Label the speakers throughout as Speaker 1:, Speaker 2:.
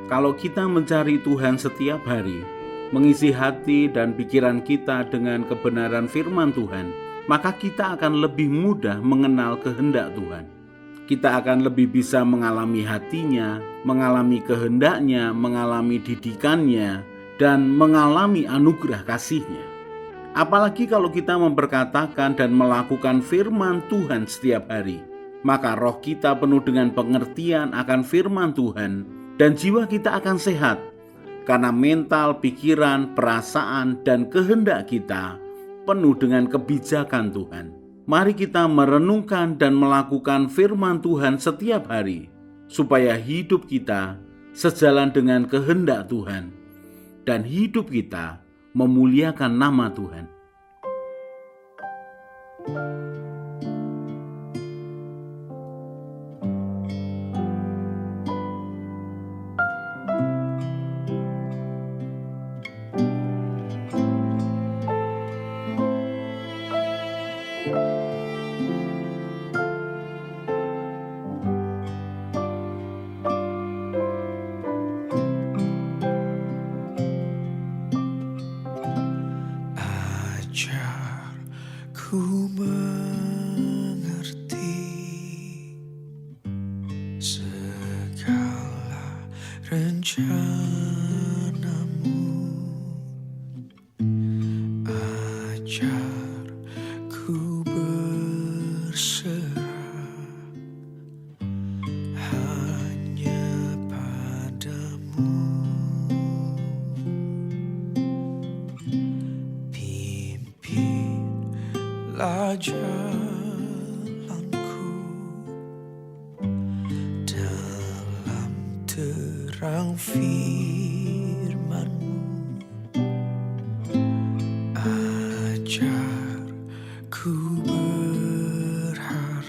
Speaker 1: Kalau kita mencari Tuhan setiap hari, mengisi hati dan pikiran kita dengan kebenaran firman Tuhan, maka kita akan lebih mudah mengenal kehendak Tuhan. Kita akan lebih bisa mengalami hatinya, mengalami kehendaknya, mengalami didikannya, dan mengalami anugerah kasihnya. Apalagi kalau kita memperkatakan dan melakukan firman Tuhan setiap hari, maka roh kita penuh dengan pengertian akan firman Tuhan, dan jiwa kita akan sehat, karena mental, pikiran, perasaan, dan kehendak kita penuh dengan kebijakan Tuhan. Mari kita merenungkan dan melakukan firman Tuhan setiap hari, supaya hidup kita sejalan dengan kehendak Tuhan, dan hidup kita memuliakan nama Tuhan.
Speaker 2: Ku mengerti segala rencanamu, ajar ku berserah hanya padamu. Jalanku dalam terang firman-Mu, ajar ku berharap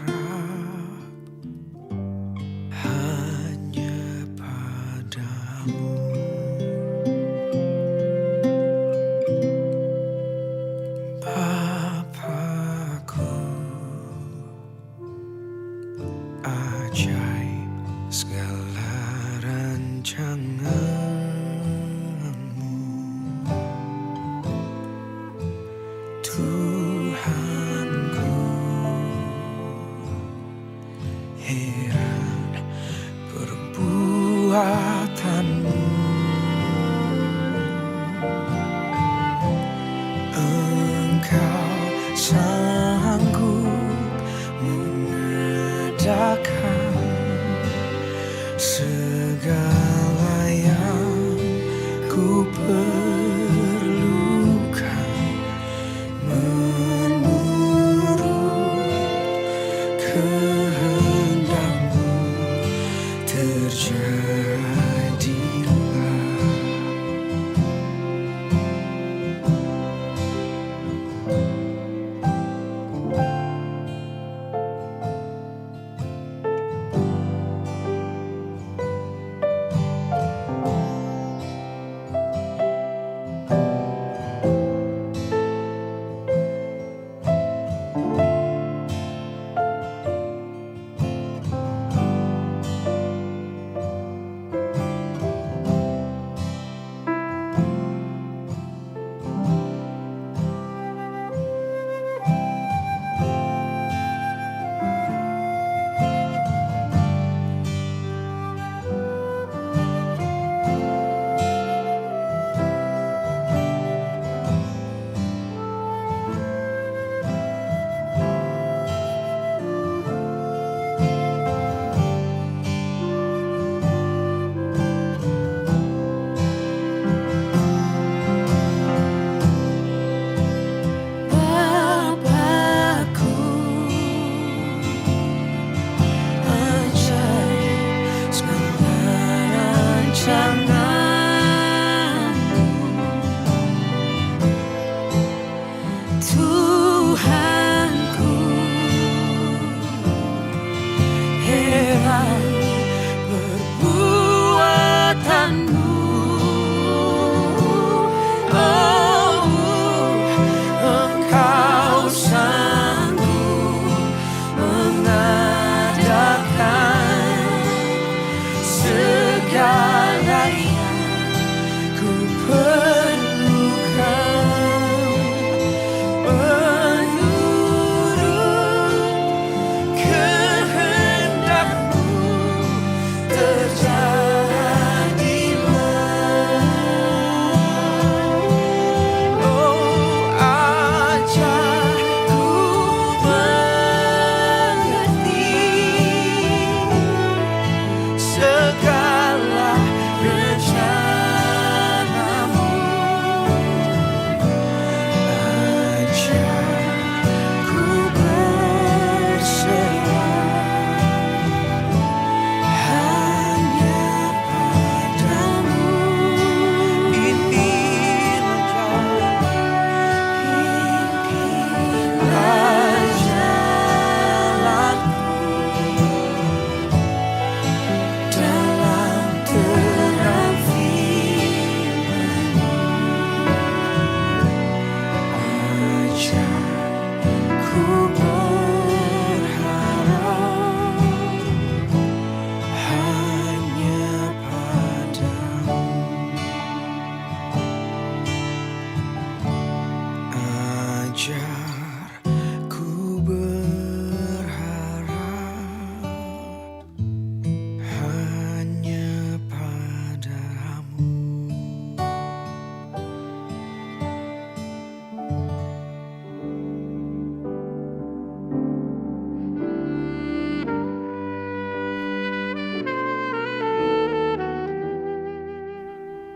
Speaker 2: hanya padamu. Ajaib segala rancangan-Mu, Tuhanku. Heran perbuatan-Mu, Engkau sanggup mengadakan segala yang ku perlukan menurut kehendak-Mu terjadi.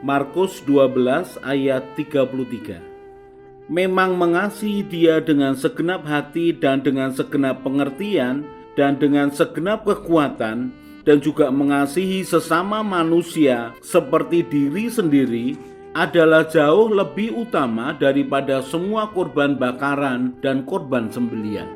Speaker 1: Markus 12 ayat 33. Memang mengasihi Dia dengan segenap hati dan dengan segenap pengertian dan dengan segenap kekuatan, dan juga mengasihi sesama manusia seperti diri sendiri adalah jauh lebih utama daripada semua korban bakaran dan korban sembelihan.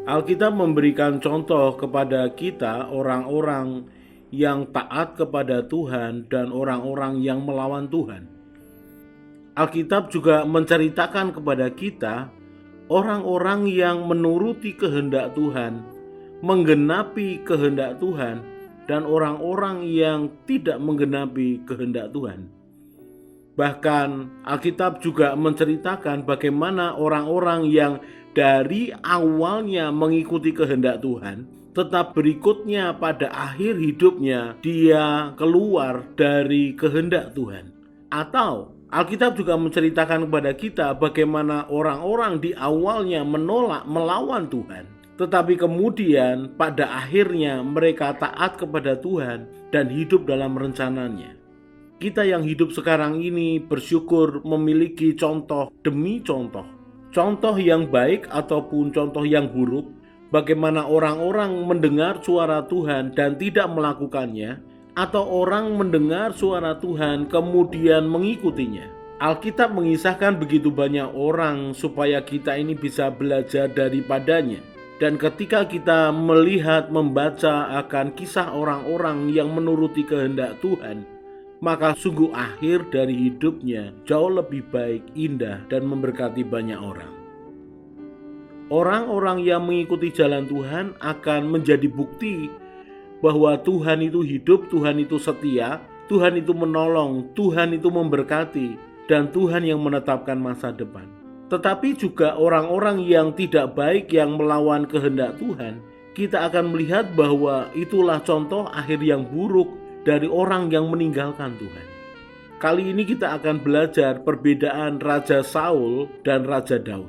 Speaker 1: Alkitab memberikan contoh kepada kita orang-orang yang taat kepada Tuhan dan orang-orang yang melawan Tuhan. Alkitab juga menceritakan kepada kita orang-orang yang menuruti kehendak Tuhan, menggenapi kehendak Tuhan, dan orang-orang yang tidak menggenapi kehendak Tuhan. Bahkan Alkitab juga menceritakan bagaimana orang-orang yang dari awalnya mengikuti kehendak Tuhan, tetap berikutnya pada akhir hidupnya dia keluar dari kehendak Tuhan. Atau Alkitab juga menceritakan kepada kita bagaimana orang-orang di awalnya menolak, melawan Tuhan, tetapi kemudian pada akhirnya mereka taat kepada Tuhan dan hidup dalam rencananya. Kita yang hidup sekarang ini bersyukur memiliki contoh demi contoh. Contoh yang baik ataupun contoh yang buruk, bagaimana orang-orang mendengar suara Tuhan dan tidak melakukannya, atau orang mendengar suara Tuhan kemudian mengikutinya. Alkitab mengisahkan begitu banyak orang supaya kita ini bisa belajar daripadanya. Dan ketika kita melihat, membaca akan kisah orang-orang yang menuruti kehendak Tuhan, maka sungguh akhir dari hidupnya jauh lebih baik, indah, dan memberkati banyak orang. Orang-orang yang mengikuti jalan Tuhan akan menjadi bukti bahwa Tuhan itu hidup, Tuhan itu setia, Tuhan itu menolong, Tuhan itu memberkati, dan Tuhan yang menetapkan masa depan. Tetapi juga orang-orang yang tidak baik yang melawan kehendak Tuhan, kita akan melihat bahwa itulah contoh akhir yang buruk dari orang yang meninggalkan Tuhan. Kali ini kita akan belajar perbedaan Raja Saul dan Raja Daud.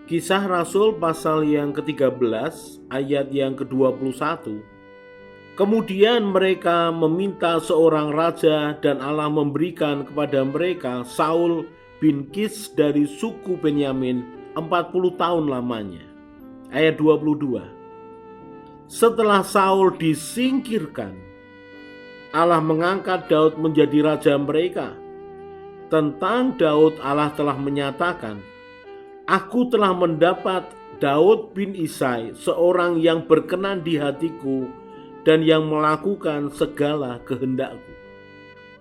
Speaker 1: Kisah Rasul pasal yang ke-13 ayat yang ke-21. Kemudian mereka meminta seorang raja dan Allah memberikan kepada mereka Saul bin Kis dari suku Benyamin 40 tahun lamanya. Ayat 22. Setelah Saul disingkirkan, Allah mengangkat Daud menjadi raja mereka. Tentang Daud Allah telah menyatakan, Aku telah mendapat Daud bin Isai, seorang yang berkenan di hatiku dan yang melakukan segala kehendakku.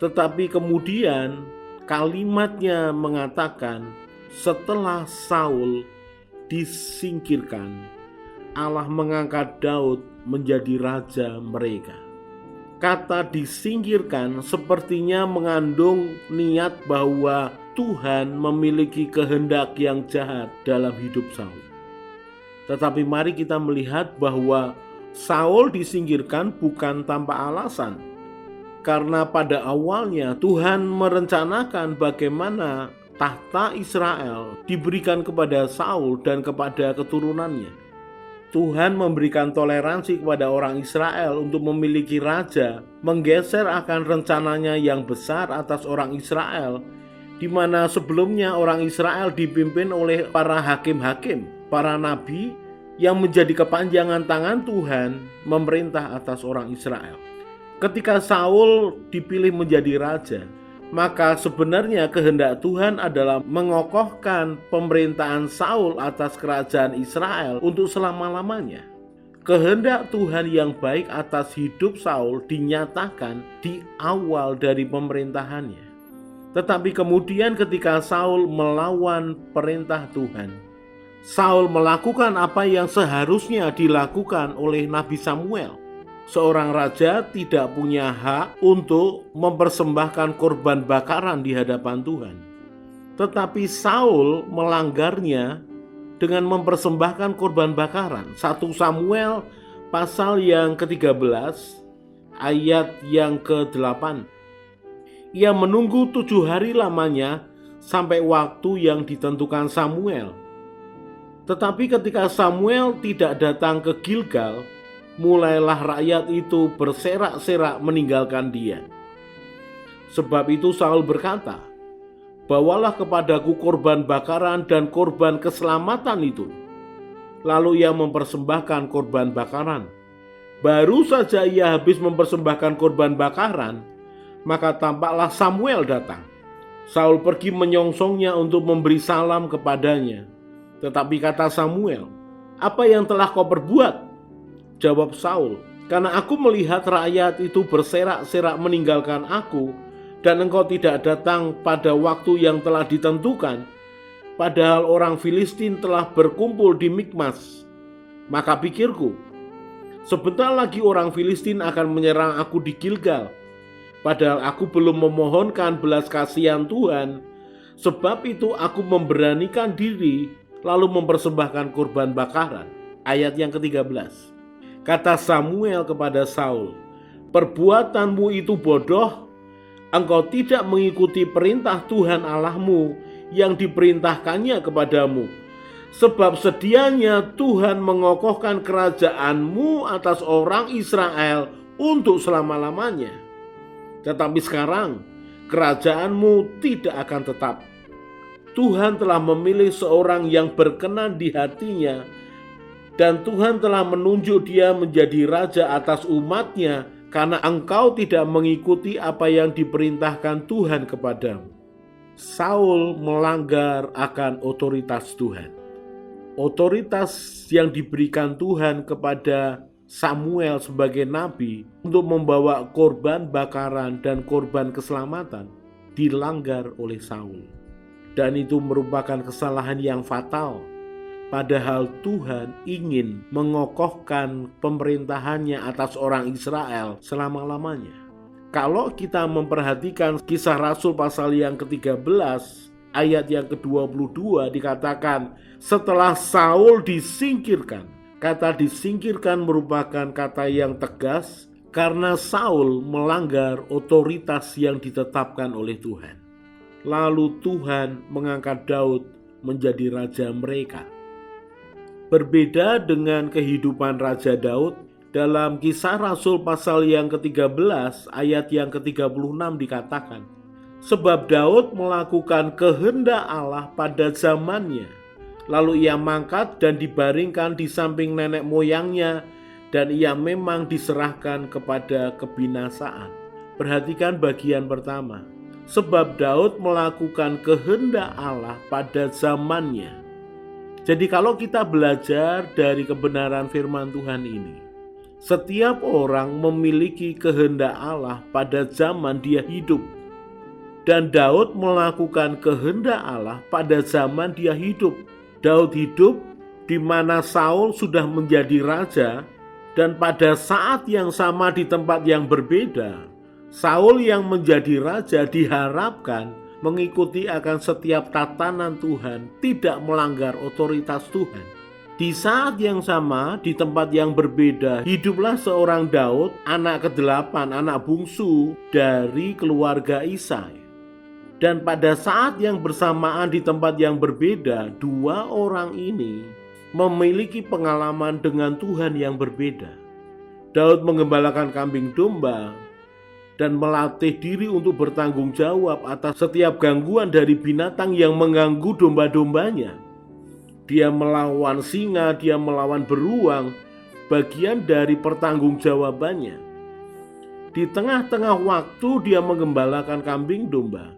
Speaker 1: Tetapi kemudian kalimatnya mengatakan, setelah Saul disingkirkan, Allah mengangkat Daud menjadi raja mereka. Kata disingkirkan sepertinya mengandung niat bahwa Tuhan memiliki kehendak yang jahat dalam hidup Saul. Tetapi mari kita melihat bahwa Saul disingkirkan bukan tanpa alasan. Karena pada awalnya Tuhan merencanakan bagaimana tahta Israel diberikan kepada Saul dan kepada keturunannya. Tuhan memberikan toleransi kepada orang Israel untuk memiliki raja, menggeser akan rencananya yang besar atas orang Israel, di mana sebelumnya orang Israel dipimpin oleh para hakim-hakim, para nabi yang menjadi kepanjangan tangan Tuhan memerintah atas orang Israel. Ketika Saul dipilih menjadi raja, maka sebenarnya kehendak Tuhan adalah mengokohkan pemerintahan Saul atas kerajaan Israel untuk selama-lamanya. Kehendak Tuhan yang baik atas hidup Saul dinyatakan di awal dari pemerintahannya. Tetapi kemudian ketika Saul melawan perintah Tuhan, Saul melakukan apa yang seharusnya dilakukan oleh Nabi Samuel. Seorang raja tidak punya hak untuk mempersembahkan korban bakaran di hadapan Tuhan. Tetapi Saul melanggarnya dengan mempersembahkan korban bakaran. 1 Samuel pasal yang ke-13 ayat yang ke-8. Ia menunggu 7 hari lamanya sampai waktu yang ditentukan Samuel.
Speaker 3: Tetapi ketika Samuel tidak datang ke Gilgal, mulailah rakyat itu berserak-serak meninggalkan dia. Sebab itu Saul berkata, "Bawalah kepadaku korban bakaran dan korban keselamatan itu." Lalu ia mempersembahkan korban bakaran. Baru saja ia habis mempersembahkan korban bakaran, maka tampaklah Samuel datang. Saul pergi menyongsongnya untuk memberi salam kepadanya. Tetapi kata Samuel, "Apa yang telah kau perbuat?" Jawab Saul, "Karena aku melihat rakyat itu berserak-serak meninggalkan aku, dan engkau tidak datang pada waktu yang telah ditentukan, padahal orang Filistin telah berkumpul di Mikmas. Maka pikirku, sebentar lagi orang Filistin akan menyerang aku di Gilgal, padahal aku belum memohonkan belas kasihan Tuhan. Sebab itu aku memberanikan diri lalu mempersembahkan korban bakaran." Ayat yang ke-13. Kata Samuel kepada Saul, "Perbuatanmu itu bodoh. Engkau tidak mengikuti perintah Tuhan Allahmu yang diperintahkannya kepadamu. Sebab sedianya Tuhan mengokohkan kerajaanmu atas orang Israel untuk selama-lamanya. Tetapi sekarang kerajaanmu tidak akan tetap. Tuhan telah memilih seorang yang berkenan di hatinya, dan Tuhan telah menunjuk dia menjadi raja atas umatnya, karena engkau tidak mengikuti apa yang diperintahkan Tuhan kepadamu." Saul melanggar akan otoritas Tuhan. Otoritas yang diberikan Tuhan kepada Samuel sebagai nabi untuk membawa korban bakaran dan korban keselamatan dilanggar oleh Saul. Dan itu merupakan kesalahan yang fatal. Padahal Tuhan ingin mengokohkan pemerintahannya atas orang Israel selama-lamanya. Kalau kita memperhatikan Kisah Rasul pasal yang ke-13, ayat yang ke-22 dikatakan, setelah Saul disingkirkan. Kata disingkirkan merupakan kata yang tegas karena Saul melanggar otoritas yang ditetapkan oleh Tuhan. Lalu Tuhan mengangkat Daud menjadi raja mereka. Berbeda dengan kehidupan Raja Daud, dalam Kisah Rasul pasal yang ke-13 ayat yang ke-36 dikatakan, sebab Daud melakukan kehendak Allah pada zamannya, lalu ia mangkat dan dibaringkan di samping nenek moyangnya, dan ia memang diserahkan kepada kebinasaan. Perhatikan bagian pertama, sebab Daud melakukan kehendak Allah pada zamannya. Jadi kalau kita belajar dari kebenaran firman Tuhan ini, setiap orang memiliki kehendak Allah pada zaman dia hidup. Dan Daud melakukan kehendak Allah pada zaman dia hidup. Daud hidup di mana Saul sudah menjadi raja, dan pada saat yang sama di tempat yang berbeda, Saul yang menjadi raja diharapkan mengikuti akan setiap tatanan Tuhan, tidak melanggar otoritas Tuhan. Di saat yang sama, di tempat yang berbeda, hiduplah seorang Daud, anak ke-8, anak bungsu dari keluarga Isai. Dan pada saat yang bersamaan di tempat yang berbeda, dua orang ini memiliki pengalaman dengan Tuhan yang berbeda. Daud menggembalakan kambing domba dan melatih diri untuk bertanggung jawab atas setiap gangguan dari binatang yang mengganggu domba-dombanya. Dia melawan singa, dia melawan beruang, bagian dari pertanggungjawabannya. Di tengah-tengah waktu dia menggembalakan kambing domba,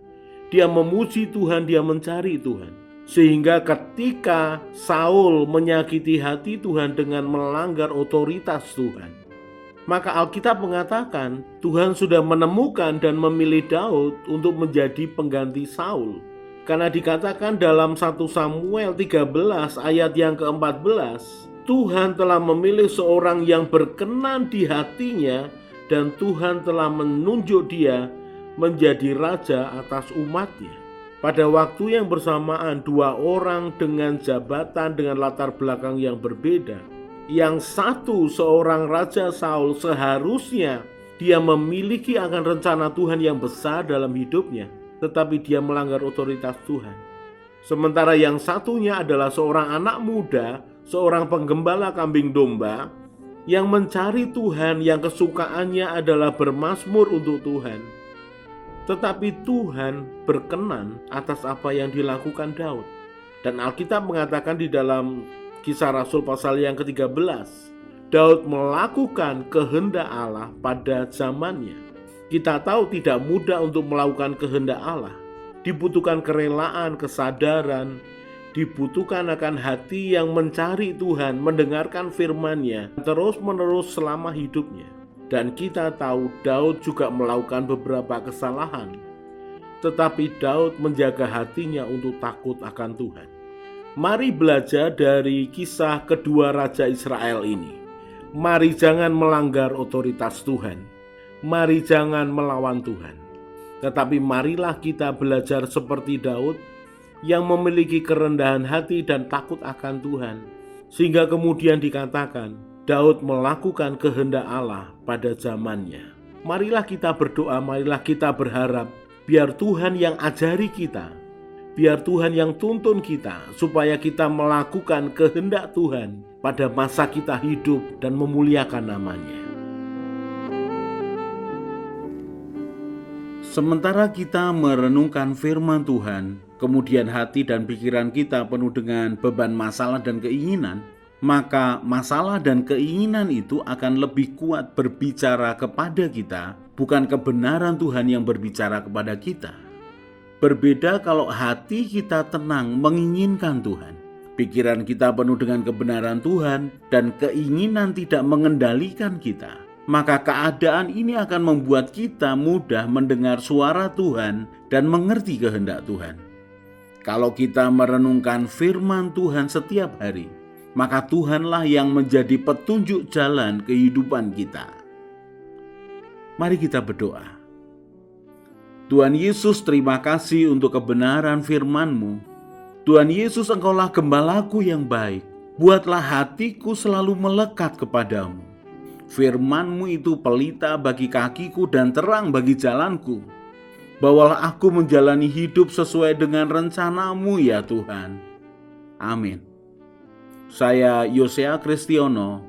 Speaker 3: dia memuji Tuhan, dia mencari Tuhan. Sehingga ketika Saul menyakiti hati Tuhan dengan melanggar otoritas Tuhan, maka Alkitab mengatakan Tuhan sudah menemukan dan memilih Daud untuk menjadi pengganti Saul. Karena dikatakan dalam 1 Samuel 13 ayat yang ke-14, Tuhan telah memilih seorang yang berkenan di hatinya, dan Tuhan telah menunjuk dia menjadi raja atas umatnya. Pada waktu yang bersamaan, dua orang dengan jabatan dengan latar belakang yang berbeda. Yang satu seorang Raja Saul, seharusnya dia memiliki akan rencana Tuhan yang besar dalam hidupnya, tetapi dia melanggar otoritas Tuhan. Sementara yang satunya adalah seorang anak muda, seorang penggembala kambing domba yang mencari Tuhan, yang kesukaannya adalah bermazmur untuk Tuhan. Tetapi Tuhan berkenan atas apa yang dilakukan Daud. Dan Alkitab mengatakan di dalam Kisah Rasul pasal yang ke-13, Daud melakukan kehendak Allah pada zamannya. Kita tahu tidak mudah untuk melakukan kehendak Allah. Dibutuhkan kerelaan, kesadaran, dibutuhkan akan hati yang mencari Tuhan, mendengarkan firman-Nya terus-menerus selama hidupnya. Dan kita tahu Daud juga melakukan beberapa kesalahan, tetapi Daud menjaga hatinya untuk takut akan Tuhan. Mari belajar dari kisah kedua raja Israel ini. Mari jangan melanggar otoritas Tuhan. Mari jangan melawan Tuhan. Tetapi marilah kita belajar seperti Daud yang memiliki kerendahan hati dan takut akan Tuhan. Sehingga kemudian dikatakan, Daud melakukan kehendak Allah pada zamannya. Marilah kita berdoa, marilah kita berharap, biar Tuhan yang ajari kita, biar Tuhan yang tuntun kita, supaya kita melakukan kehendak Tuhan pada masa kita hidup dan memuliakan namanya.
Speaker 1: Sementara kita merenungkan firman Tuhan, kemudian hati dan pikiran kita penuh dengan beban masalah dan keinginan, maka masalah dan keinginan itu akan lebih kuat berbicara kepada kita, bukan kebenaran Tuhan yang berbicara kepada kita. Berbeda kalau hati kita tenang menginginkan Tuhan, pikiran kita penuh dengan kebenaran Tuhan, dan keinginan tidak mengendalikan kita. Maka keadaan ini akan membuat kita mudah mendengar suara Tuhan dan mengerti kehendak Tuhan. Kalau kita merenungkan firman Tuhan setiap hari, maka Tuhanlah yang menjadi petunjuk jalan kehidupan kita. Mari kita berdoa. Tuhan Yesus, terima kasih untuk kebenaran firman-Mu. Tuhan Yesus, Engkaulah gembalaku yang baik. Buatlah hatiku selalu melekat kepadamu. Firman-Mu itu pelita bagi kakiku dan terang bagi jalanku. Bawalah aku menjalani hidup sesuai dengan rencana-Mu ya Tuhan. Amin. Saya Yosea Kristiono,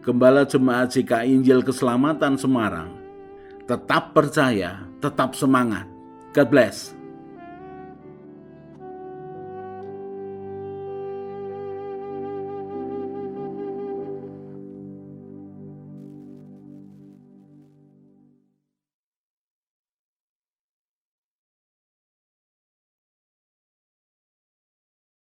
Speaker 1: Gembala Jemaat GKI Injil Keselamatan Semarang. Tetap percaya, tetap semangat. God bless.